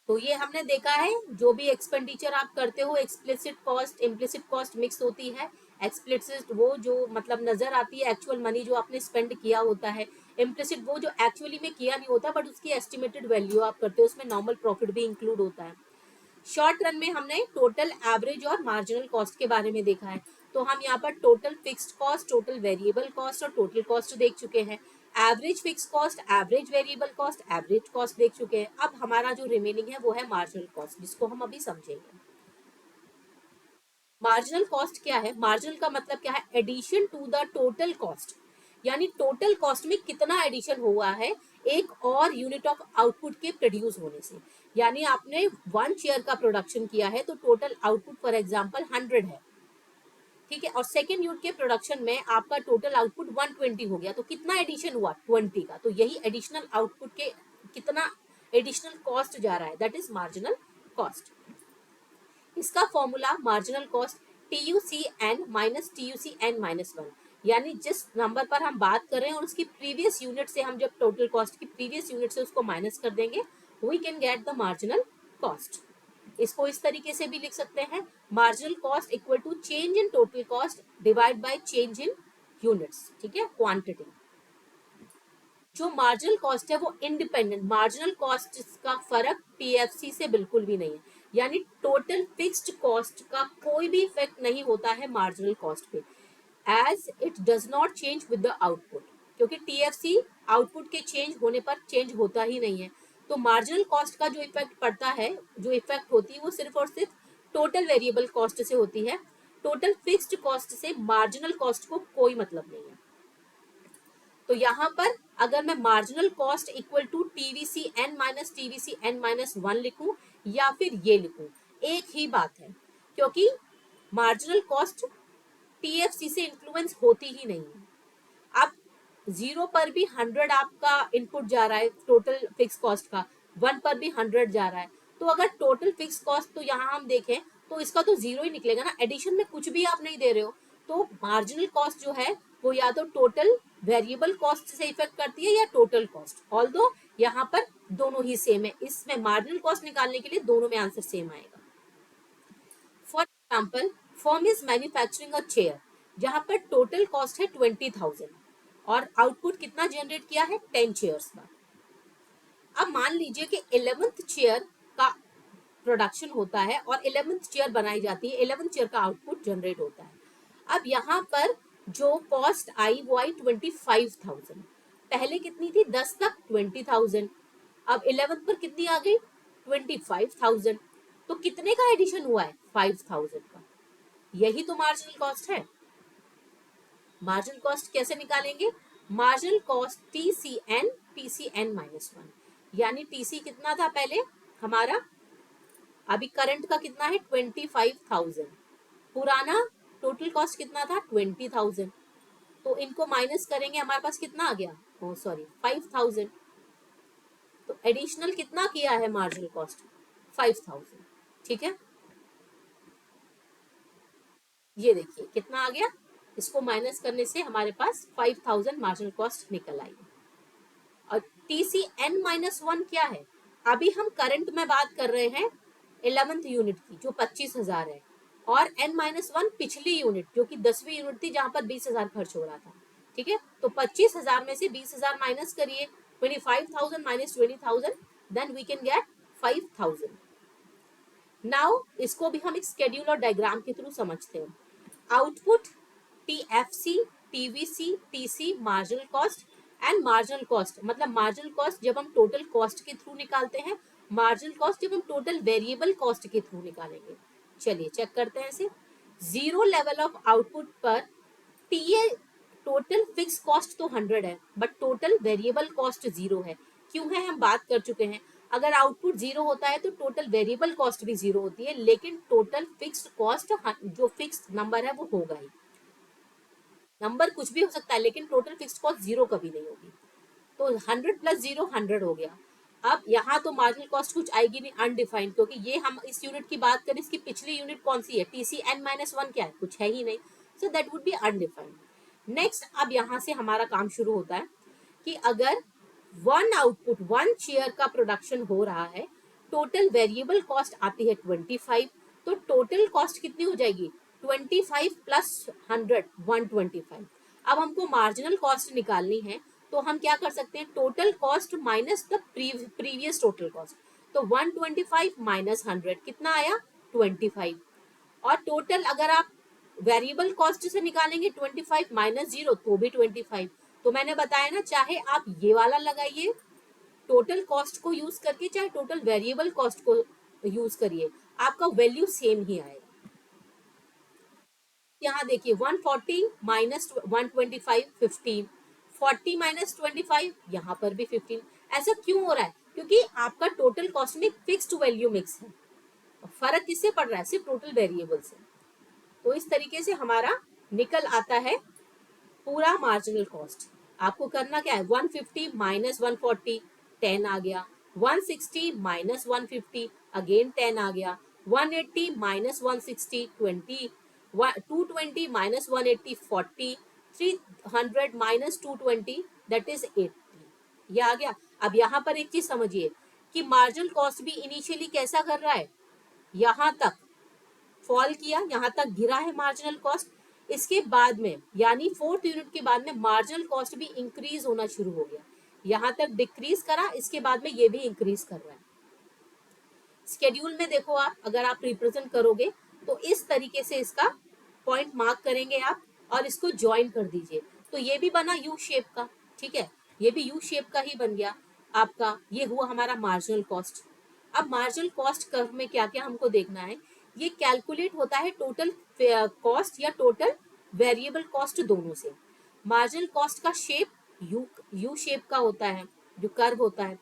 तो ये हमने देखा है जो भी एक्सपेंडिचर आप करते हो, explicit cost implicit cost mix होती है। एक्सप्लिसिट वो जो मतलब नजर आती है एक्चुअल मनी जो आपने स्पेंड किया होता है, इम्प्लिसिट वो जो एक्चुअली में किया नहीं होता बट उसकी एस्टिमेटेड वैल्यू आप करते हो, उसमें नॉर्मल प्रॉफिट भी इंक्लूड होता है। शॉर्ट रन में हमने टोटल, एवरेज और मार्जिनल कॉस्ट के बारे में देखा है। तो हम यहाँ पर total fixed cost, total variable cost और टोटल कॉस्ट देख चुके हैं। Average fix cost, average variable cost, average cost देख चुके हैं। अब हमारा जो रिमेनिंग है वो है मार्जिनल कॉस्ट, जिसको हम अभी समझेंगे। मार्जिनल कॉस्ट क्या है? मार्जिनल का मतलब क्या है? Addition to the total cost, यानी टोटल कॉस्ट में कितना एडिशन हुआ है एक और यूनिट ऑफ आउटपुट के प्रोड्यूस होने से। यानी आपने 1 चेयर का प्रोडक्शन किया है तो टोटल आउटपुट फॉर एग्जांपल 100 है, ठीक है, और सेकेंड यूनिट के प्रोडक्शन में आपका टोटल आउटपुट 120 हो गया, तो कितना एडिशन हुआ? 20 का। तो यही एडिशनल आउटपुट के कितना एडिशनल कॉस्ट जा रहा है, दैट इज मार्जिनल कॉस्ट। इसका formula marginal cost TUCN minus TUCN minus 1, यानी जिस नंबर पर हम बात कर रहे हैं और उसकी प्रीवियस यूनिट से हम जब टोटल कॉस्ट की प्रीवियस यूनिट से उसको माइनस कर देंगे, we can get the marginal cost. इसको इस तरीके से भी लिख सकते हैं, marginal cost equal to change in total cost divide by change in units, ठीक है, क्वांटिटी। जो मार्जिनल कॉस्ट है वो इंडिपेंडेंट, मार्जिनल कॉस्ट का फर्क TFC से बिल्कुल भी नहीं है, यानी टोटल फिक्स्ड कॉस्ट का कोई भी इफेक्ट नहीं होता है मार्जिनल कॉस्ट पे, as it does not change with the output. क्योंकि TFC आउटपुट के चेंज होने पर चेंज होता ही नहीं है, तो मार्जिनल कॉस्ट का जो इफेक्ट पड़ता है, जो इफेक्ट होती है वो सिर्फ और सिर्फ टोटल वेरिएबल कॉस्ट से होती है। टोटल फिक्स्ड कॉस्ट से मार्जिनल कॉस्ट को कोई मतलब नहीं है। तो यहाँ पर अगर मैं marginal cost equal to TVCN minus TVCN minus 1 लिखूं या फिर ये लिखूं, एक ही बात है, क्योंकि मार्जिनल कॉस्ट TFC से इन्फ्लुएंस होती ही नहीं है। अब 0 पर भी 100 आपका इनपुट जा रहा है टोटल फिक्स कॉस्ट का, 1 पर भी 100 जा रहा है, तो अगर टोटल फिक्स कॉस्ट तो यहाँ हम देखें तो इसका तो 0 ही निकलेगा ना, एडिशन में कुछ भी आप नहीं दे रहे हो। तो मार्जिनल कॉस्ट जो है वो या तो टोटल वेरिएबल कॉस्ट से इफेक्ट करती है या टोटल कॉस्ट, ऑल्दो यहाँ पर दोनों ही सेम है, इसमें मार्जिनल कॉस्ट निकालने के लिए दोनों में आंसर सेम आएगा। For example, firm is manufacturing a chair, जहां पर टोटल कॉस्ट है 20,000 और आउटपुट कितना जनरेट किया है? 10 चेयर्स का। अब मान लीजिए कि 11th चेयर का प्रोडक्शन होता है और 11th चेयर बनाई जाती है, 11th चेयर का आउटपुट जनरेट होता है। अब यहाँ पर जो कॉस्ट आई वो आई 25,000, पहले कितनी थी? 10 तक 20,000, अब 11th पर कितनी आ गई? 25,000। तो कितने का एडिशन हुआ है? 5,000 का। यही तो मार्जिनल कॉस्ट है। मार्जिनल कॉस्ट कैसे निकालेंगे? मार्जिनल कॉस्ट TCN माइनस 1, यानी TC कितना था पहले हमारा, अभी करंट का कितना है? 25,000, पुराना टोटल कॉस्ट कितना था 20,000, तो इनको माइनस करेंगे हमारे पास कितना आ गया, ओ सॉरी 5,000। तो एडिशनल कितना किया है मार्जिनल कॉस्ट 5,000, ठीक है। ये देखिए कितना आ गया, इसको माइनस करने से हमारे पास 5,000 मार्जिनल कॉस्ट निकल आई। और TCN-1 क्या है, अभी हम करंट में बात कर रहे हैं 11th यूनिट की जो 25,000 है, और N-1 पिछली यूनिट जो कि 10वीं यूनिट थी जहां पर 20,000 खर्च हो रहा था, ठीक है। तो 25,000 में से 20,000 माइनस करिए, 25,000 minus 20,000, then we can get 5,000। Now इसको भी हम एक स्केड्यूल और डायग्राम के थ्रू समझते हैं। Output TFC, TVC, TC marginal cost and marginal cost, मतलब मार्जिनल कॉस्ट जब हम टोटल कॉस्ट के थ्रू निकालते हैं, मार्जिनल कॉस्ट जब हम टोटल वेरिएबल कॉस्ट के थ्रू निकालेंगे। चलिए चेक करते हैं इसे। जीरो लेवल ऑफ आउटपुट पर टीए टोटल फिक्स कॉस्ट तो 100 है, बट टोटल वेरिएबल कॉस्ट 0 है। क्यों है, हम बात कर चुके हैं, अगर आउटपुट 0 होता है तो टोटल वेरिएबल कॉस्ट भी 0 होती है, लेकिन टोटल फिक्स्ड कॉस्ट जो फिक्स नंबर है वो होगा ही। नंबर कुछ भी हो सकता है लेकिन टोटल फिक्स्ड कॉस्ट 0 कभी नहीं होगी। तो 100 प्लस 0 100 हो गया। अब यहाँ तो मार्जिनल कॉस्ट कुछ आएगी नहीं, अनडिफाइंड, क्योंकि ये हम इस यूनिट की बात करें, इसकी पिछली यूनिट कौन सी है, TCN-1 क्या है, कुछ है ही नहीं, so that would be undefined. Next, अब यहाँ से हमारा काम शुरू होता है कि अगर वन आउटपुट 1 चेयर का प्रोडक्शन हो रहा है, टोटल वेरिएबल कॉस्ट आती है 25, तो टोटल कॉस्ट कितनी हो जाएगी 25 प्लस 100 125। अब हमको मार्जिनल कॉस्ट निकालनी है, तो हम क्या कर सकते हैं, total cost minus the previous total cost. तो 125 माइनस 100 कितना आया 25। और टोटल अगर आप वेरिएबल कॉस्ट से निकालेंगे 25 माइनस 0 तो भी 25। तो मैंने बताया ना, चाहे आप ये वाला लगाइए टोटल कॉस्ट को यूज करके, चाहे टोटल वेरिएबल कॉस्ट को यूज करिए, आपका वैल्यू सेम ही आएगा। यहाँ देखिए 140 माइनस 125 15, 40 माइनस 25 यहाँ पर भी 15। ऐसा क्यों हो रहा है, क्योंकि आपका टोटल कॉस्ट में फिक्स्ड वैल्यू मिक्स है, फर्क किससे पड़ रहा है, सिर्फ टोटल वेरिएबल से। तो इस तरीके से हमारा निकल आता है पूरा मार्जिनल कॉस्ट। आपको करना क्या है, 150 माइनस 140 10 आ गया, 160 माइनस 150 अगेन 10 आ गया, 180 minus 160 20, 220 minus 180 40, 300 minus 220 that is 80। ये आ गया। अब यहाँ पर एक चीज समझिए कि मार्जिनल कॉस्ट भी इनिशियली कैसा कर रहा है, यहाँ तक फॉल किया, यहाँ तक गिरा है मार्जिनल कॉस्ट। इसके बाद में यानी 4th यूनिट के बाद में मार्जिनल कॉस्ट भी इंक्रीज होना शुरू हो गया, यहाँ तक डिक्रीज करा, इसके बाद में ये भी इंक्रीज कर रहा है। स्केड्यूल में देखो आप, अगर आप रिप्रेजेंट करोगे तो इस तरीके से इसका पॉइंट मार्क करेंगे आप और इसको ज्वाइन कर दीजिए, तो ये भी बना यू शेप का, ठीक है, ये भी यू शेप का ही बन गया आपका। ये हुआ हमारा मार्जिनल कॉस्ट। अब मार्जिनल कॉस्ट कर्व में क्या क्या हमको देखना है, ये कैलकुलेट होता है टोटल कॉस्ट या टोटल वेरिएबल कॉस्ट दोनों से। मार्जिनल कॉस्ट का शेप यू शेप का होता है, जो कर्व होता है।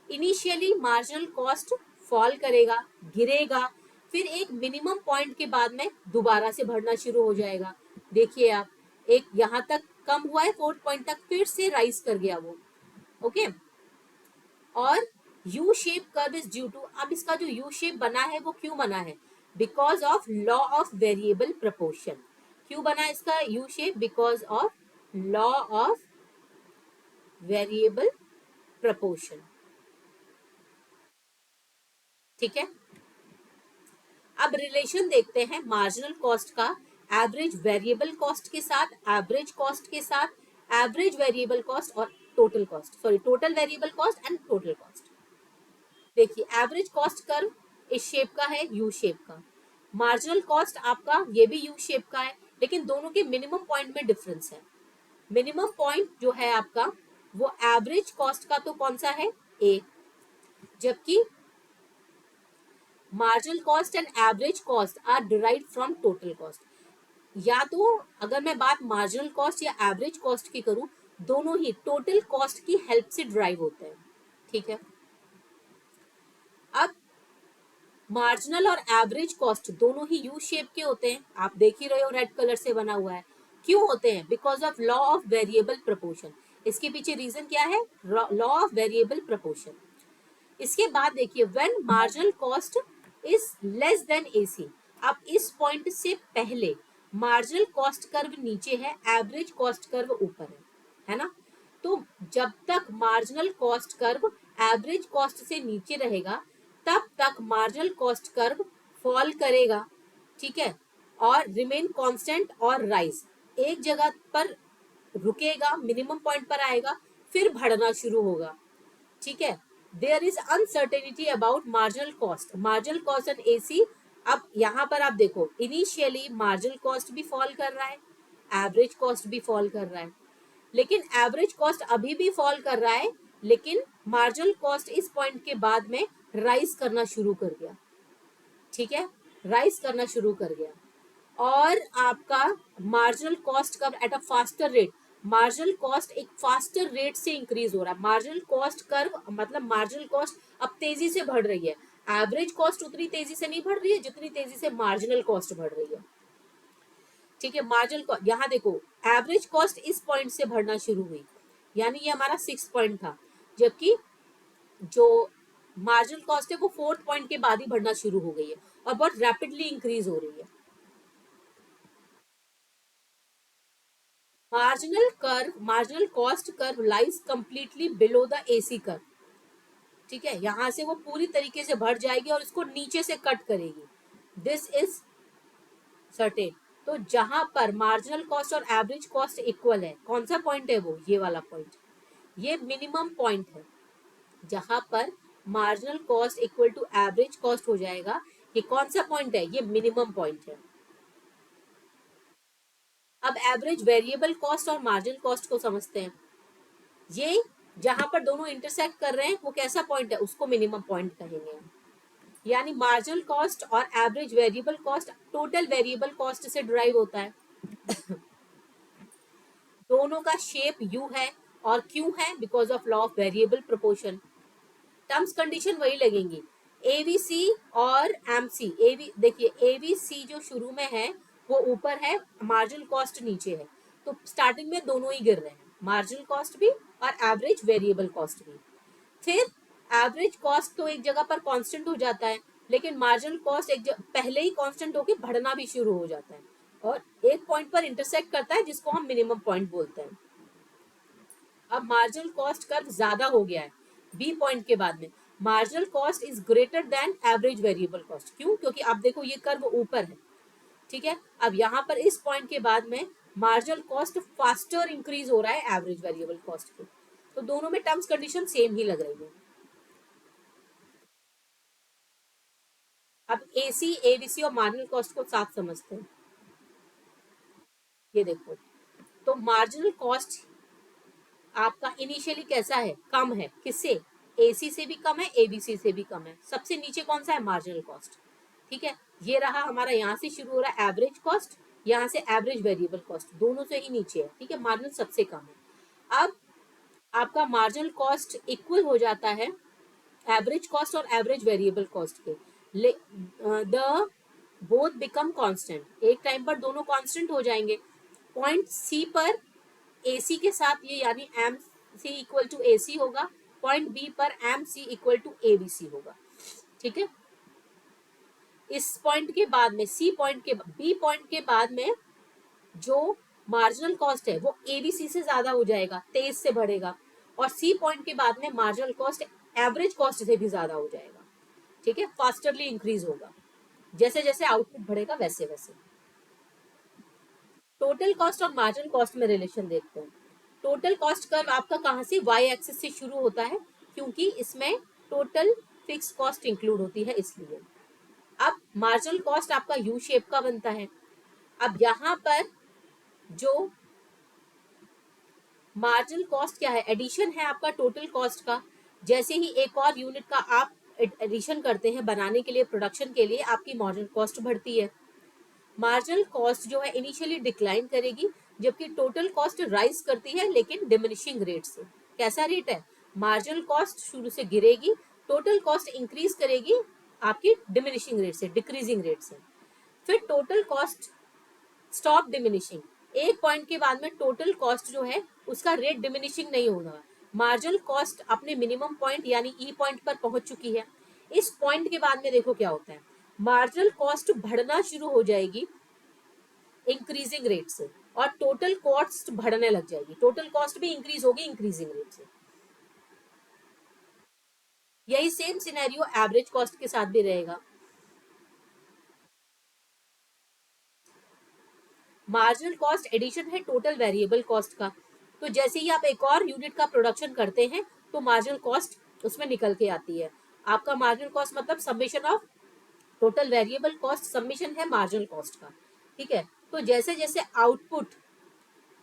इनिशियली मार्जिनल कॉस्ट फॉल करेगा, गिरेगा, फिर एक मिनिमम पॉइंट के बाद में दोबारा से बढ़ना शुरू हो जाएगा। देखिए आप, एक यहाँ तक कम हुआ है 4th पॉइंट तक, फिर से राइज कर गया वो, ओके। और U shape curve is due to, अब इसका जो यू शेप बना है वो क्यों बना है, because of law of variable proportion. क्यों बना इसका U shape, because of law of variable proportion, ठीक है। अब रिलेशन देखते हैं मार्जिनल कॉस्ट का एवरेज वेरिएबल कॉस्ट के साथ, एवरेज कॉस्ट के साथ, एवरेज वेरिएबल कॉस्ट और total cost, sorry total variable cost and total cost. देखिए एवरेज कॉस्ट कर्व इस शेप का है, यू शेप का। मार्जिनल कॉस्ट आपका ये भी यू शेप का है, लेकिन दोनों के मिनिमम पॉइंट में डिफरेंस है। मिनिमम पॉइंट जो है आपका वो एवरेज कॉस्ट का तो कौन सा है, ए, जबकि marginal cost and average cost are derived from total cost. या तो अगर मैं बात मार्जिनल कॉस्ट या एवरेज कॉस्ट की करूं, दोनों ही टोटल कॉस्ट की हेल्प से ड्राइव होते हैं, ठीक है। अब मार्जिनल और एवरेज कॉस्ट दोनों ही यू शेप के होते हैं, आप देख ही रहे हो रेड कलर से बना हुआ है। क्यों होते हैं? Because of law of variable proportion. इसके पीछे रीजन क्या है? Law of variable proportion. इसके बाद देखिए when marginal cost is less than AC. अब इस पॉइंट से पहले मार्जिनल कॉस्ट कर्व नीचे है, एवरेज कॉस्ट कर्व ऊपर है ना? तो जब तक marginal cost curve average cost से नीचे रहेगा तब तक मार्जिनल कॉस्ट कर्व फॉल करेगा, ठीक है, और रिमेन कांस्टेंट और राइज। एक जगह पर रुकेगा, मिनिमम पॉइंट पर आएगा, फिर बढ़ना शुरू होगा, ठीक है। There is uncertainty about marginal cost, marginal cost and AC. अब यहाँ पर आप देखो इनिशियली मार्जिनल कॉस्ट भी फॉल कर रहा है, एवरेज कॉस्ट भी फॉल कर रहा है, लेकिन एवरेज कॉस्ट अभी भी फॉल कर रहा है, लेकिन मार्जिनल कॉस्ट इस पॉइंट के बाद में राइज करना शुरू कर गया, ठीक है, राइज करना शुरू कर गया। और आपका marginal cost curve at a faster rate, marginal cost एक फास्टर रेट से इंक्रीज हो रहा है। मार्जिनल कॉस्ट कर्व मतलब मार्जिनल कॉस्ट अब तेजी से बढ़ रही है, एवरेज कॉस्ट उतनी तेजी से नहीं बढ़ रही है जितनी तेजी से मार्जिनल कॉस्ट बढ़ रही है, ठीक है। मार्जिनल कॉस्ट यहाँ देखो एवरेज कॉस्ट इस पॉइंट से बढ़ना शुरू हुई, यानी ये हमारा 6 पॉइंट था, जबकि जो मार्जिनल कॉस्ट है वो 4th पॉइंट के बाद ही बढ़ना शुरू हो गई है और बहुत रैपिडली इंक्रीज हो रही है। Marginal curve, marginal cost curve lies completely below the AC curve, ठीक है, यहां से वो पूरी तरीके से बढ़ जाएगी और इसको नीचे से कट करेगी, दिस इज सर्टेन। तो जहां पर मार्जिनल कॉस्ट और एवरेज कॉस्ट इक्वल है, कौन सा पॉइंट है वो? ये वाला पॉइंट, ये मिनिमम पॉइंट है जहां पर marginal cost equal to average cost हो जाएगा। ये कौन सा पॉइंट है? ये मिनिमम पॉइंट है। अब एवरेज वेरिएबल कॉस्ट और मार्जिनल कॉस्ट को समझते हैं। ये जहां पर दोनों इंटरसेक्ट कर रहे हैं वो कैसा पॉइंट है? उसको मिनिमम पॉइंट कहेंगे हम। यानी मार्जिनल कॉस्ट और average variable cost total variable cost से डिराइव होता है। दोनों का शेप यू है और क्यों है? Because of law of variable proportion. Terms condition वही लगेंगी, एवीसी और एमसी। एवी देखिए एवीसी जो शुरू में है वो ऊपर है, मार्जिनल कॉस्ट नीचे है, तो स्टार्टिंग में दोनों ही गिर रहे हैं, मार्जिनल कॉस्ट भी और एवरेज वेरिएबल कॉस्ट भी। फिर एवरेज कॉस्ट तो एक जगह पर कांस्टेंट हो जाता है, लेकिन मार्जिनल कॉस्ट पहले ही कांस्टेंट होकर बढ़ना भी शुरू हो जाता है और एक पॉइंट पर इंटरसेक्ट करता है जिसको हम मिनिमम पॉइंट बोलते हैं। अब मार्जिनल कॉस्ट कर्व ज्यादा हो गया है बी पॉइंट के बाद में, marginal cost is greater than average variable cost. क्यों? क्योंकि आप देखो ये कर्व ऊपर है, ठीक है। अब यहाँ पर इस पॉइंट के बाद में मार्जिनल कॉस्ट फास्टर इंक्रीज हो रहा है एवरेज वेरिएबल कॉस्ट के, तो दोनों में टर्म्स कंडीशन सेम ही लग रही है। अब एसी, एबीसी और मार्जिनल कॉस्ट को साथ समझते हैं। ये देखो, तो मार्जिनल कॉस्ट आपका इनिशियली कैसा है? कम है, किससे? एसी से भी कम है, एबीसी से भी कम है। सबसे नीचे कौन सा है? मार्जिनल कॉस्ट, ठीक है। ये रहा हमारा, यहाँ से शुरू हो रहा है एवरेज कॉस्ट, यहाँ से एवरेज वेरिएबल कॉस्ट, दोनों से ही नीचे है, ठीक है। मार्जिनल सबसे कम है। अब आपका मार्जिनल कॉस्ट इक्वल हो जाता है एवरेज कॉस्ट और एवरेज वेरिएबल कॉस्ट के, द बोथ बिकम कांस्टेंट। एक टाइम पर दोनों कांस्टेंट हो जाएंगे। पॉइंट सी पर एसी के साथ ये यानी M C equal to A C होगा, पॉइंट बी पर M C equal to A B C होगा, ठीक है। इस पॉइंट के बाद में सी पॉइंट के बी पॉइंट के बाद में जो मार्जिनल कॉस्ट है वो एबीसी से ज्यादा हो जाएगा, तेज से बढ़ेगा, और सी पॉइंट के बाद में मार्जिनल कॉस्ट एवरेज कॉस्ट से भी ज्यादा हो जाएगा, ठीक है, फास्टरली इंक्रीज होगा। जैसे जैसे आउटपुट बढ़ेगा वैसे वैसे। टोटल कॉस्ट और मार्जिनल कॉस्ट में रिलेशन देखते हैं। टोटल कॉस्ट कर्व आपका कहाँ से? वाई एक्सिस से शुरू होता है, क्योंकि इसमें टोटल फिक्स कॉस्ट इंक्लूड होती है इसलिए। अब मार्जिनल कॉस्ट आपका यू शेप का बनता है। अब यहाँ पर जो मार्जिनल कॉस्ट क्या है? एडिशन है आपका टोटल कॉस्ट का। जैसे ही एक और यूनिट का आप एडिशन करते हैं बनाने के लिए, प्रोडक्शन के लिए, आपकी मार्जिनल कॉस्ट बढ़ती है। मार्जिनल कॉस्ट जो है इनिशियली डिक्लाइन करेगी, जबकि टोटल कॉस्ट राइज करती है, लेकिन डिमिनिशिंग रेट से। कैसा रेट है? मार्जिनल कॉस्ट शुरू से गिरेगी, टोटल कॉस्ट इंक्रीज करेगी आपकी डिमिनिशिंग रेट से, डिक्रीजिंग रेट से। फिर टोटल कॉस्ट स्टॉप डिमिनिशिंग, एक पॉइंट के बाद में टोटल कॉस्ट जो है उसका रेट डिमिनिशिंग नहीं होगा। मार्जिनल कॉस्ट अपने मिनिमम पॉइंट यानी ई पॉइंट पर पहुंच चुकी है। इस पॉइंट के बाद में देखो क्या होता है, मार्जिनल कॉस्ट बढ़ना शुरू हो जाएगी इंक्रीजिंग रेट से, और टोटल कॉस्ट बढ़ने लग जाएगी, टोटल कॉस्ट भी इंक्रीज होगी इंक्रीजिंग रेट से। यही सेम सिनेरियो एवरेज कॉस्ट के साथ भी रहेगा। मार्जिनल कॉस्ट एडिशन है टोटल वेरिएबल कॉस्ट का। तो जैसे ही आप एक और यूनिट का प्रोडक्शन करते हैं तो मार्जिनल कॉस्ट उसमें निकल के आती है। आपका मार्जिनल कॉस्ट मतलब summation of total variable cost, summation है मार्जिनल कॉस्ट का, ठीक है। तो जैसे जैसे output,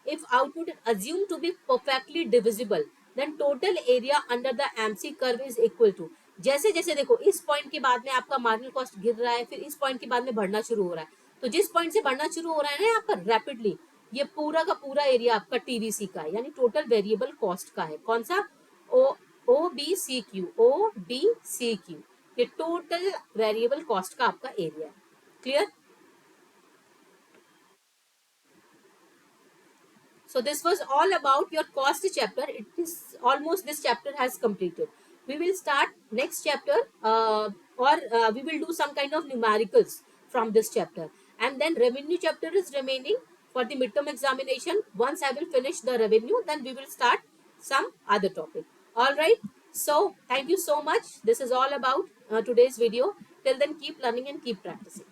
if output is assumed to be perfectly divisible then total area under the MC curve is equal to, जैसे जैसे देखो इस पॉइंट के बाद में आपका मार्जिनल कॉस्ट गिर रहा है, फिर इस पॉइंट के बाद में बढ़ना शुरू हो रहा है, तो जिस पॉइंट से बढ़ना शुरू हो रहा है ना आपका रैपिडली, ये पूरा का पूरा एरिया आपका टीवीसी का है, यानी टोटल वेरिएबल कॉस्ट का है। कौन सा? OBCQ, ये टोटल वेरिएबल कॉस्ट का आपका एरिया है। Clear? So this was all about your cost chapter. It is almost, this chapter has completed. We will start next chapter, or we will do some kind of numericals from this chapter, and then revenue chapter is remaining for the midterm examination. Once I will finish the revenue, then we will start some other topic. All right. So thank you so much. This is all about today's video. Till then, keep learning and keep practicing.